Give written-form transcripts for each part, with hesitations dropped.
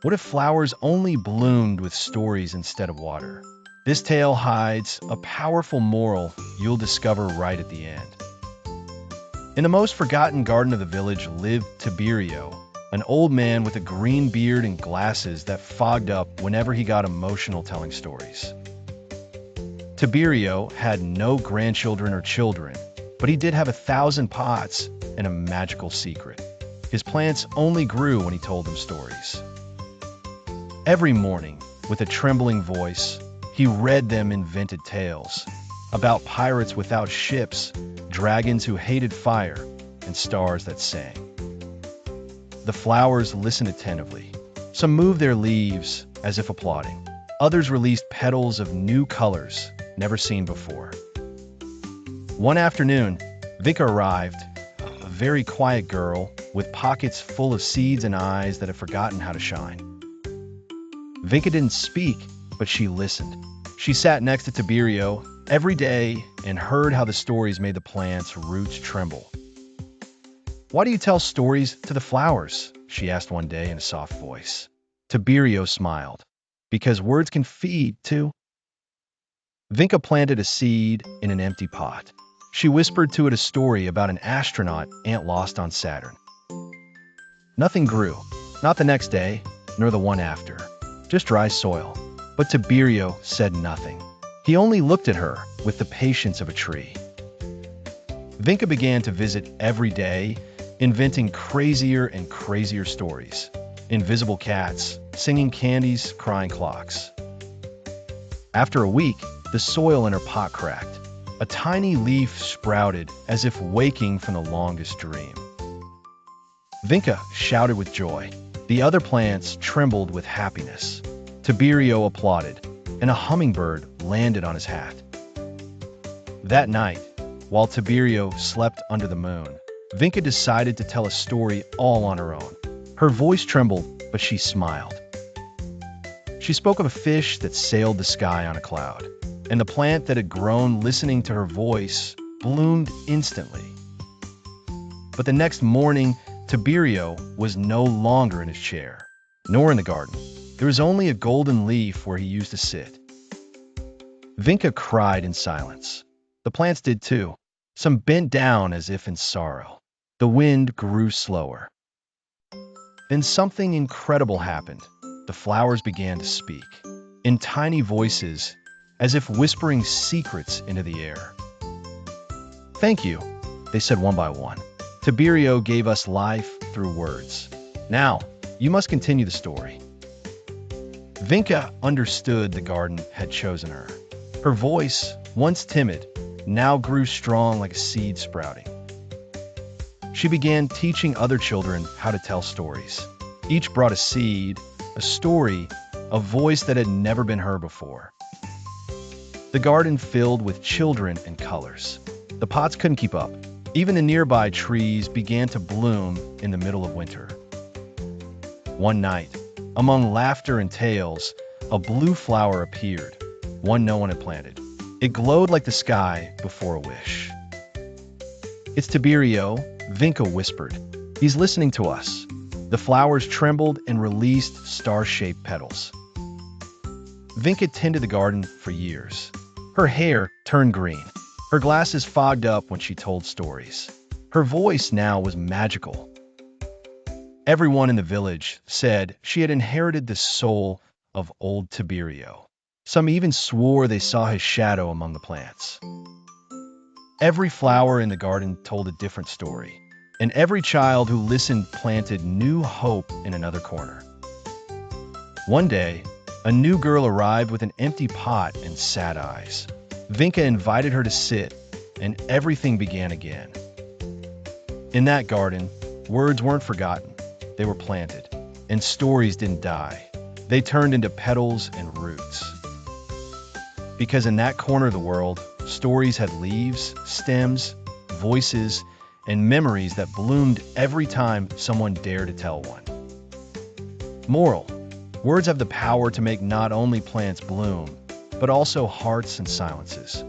What if flowers only bloomed with stories instead of water? This tale hides a powerful moral you'll discover right at the end. In the most forgotten garden of the village lived Tiberio, an old man with a green beard and glasses that fogged up whenever he got emotional telling stories. Tiberio had no grandchildren or children, but he did have 1,000 pots and a magical secret. His plants only grew when he told them stories. Every morning, with a trembling voice, he read them invented tales about pirates without ships, dragons who hated fire, and stars that sang. The flowers listened attentively. Some moved their leaves as if applauding. Others released petals of new colors never seen before. One afternoon, Vika arrived, a very quiet girl with pockets full of seeds and eyes that had forgotten how to shine. Vinka didn't speak, but she listened. She sat next to Tiberio every day and heard how the stories made the plants' roots tremble. "Why do you tell stories to the flowers?" she asked one day in a soft voice. Tiberio smiled. "Because words can feed, too." Vinka planted a seed in an empty pot. She whispered to it a story about an astronaut ant lost on Saturn. Nothing grew, not the next day, nor the one after. Just dry soil. But Tiberio said nothing. He only looked at her with the patience of a tree. Vinka began to visit every day, inventing crazier and crazier stories. Invisible cats, singing candies, crying clocks. After a week, the soil in her pot cracked. A tiny leaf sprouted as if waking from the longest dream. Vinka shouted with joy. The other plants trembled with happiness. Tiberio applauded, and a hummingbird landed on his hat. That night, while Tiberio slept under the moon, Vinka decided to tell a story all on her own. Her voice trembled, but she smiled. She spoke of a fish that sailed the sky on a cloud, and the plant that had grown listening to her voice bloomed instantly. But the next morning, Tiberio was no longer in his chair, nor in the garden. There was only a golden leaf where he used to sit. Vinka cried in silence. The plants did too. Some bent down as if in sorrow. The wind grew slower. Then something incredible happened. The flowers began to speak, in tiny voices, as if whispering secrets into the air. "Thank you," they said one by one. "Tiberio gave us life through words. Now, you must continue the story." Vinka understood the garden had chosen her. Her voice, once timid, now grew strong like a seed sprouting. She began teaching other children how to tell stories. Each brought a seed, a story, a voice that had never been heard before. The garden filled with children and colors. The pots couldn't keep up. Even the nearby trees began to bloom in the middle of winter. One night, among laughter and tales, a blue flower appeared, one no one had planted. It glowed like the sky before a wish. "It's Tiberio," Vinka whispered. "He's listening to us." The flowers trembled and released star-shaped petals. Vinka tended the garden for years. Her hair turned green. Her glasses fogged up when she told stories. Her voice now was magical. Everyone in the village said she had inherited the soul of old Tiberio. Some even swore they saw his shadow among the plants. Every flower in the garden told a different story, and every child who listened planted new hope in another corner. One day, a new girl arrived with an empty pot and sad eyes. Vinka invited her to sit, and everything began again. In that garden, words weren't forgotten. They were planted, and stories didn't die. They turned into petals and roots. Because in that corner of the world, stories had leaves, stems, voices, and memories that bloomed every time someone dared to tell one. Moral: words have the power to make not only plants bloom, but also hearts and silences.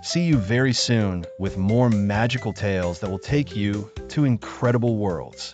See you very soon with more magical tales that will take you to incredible worlds.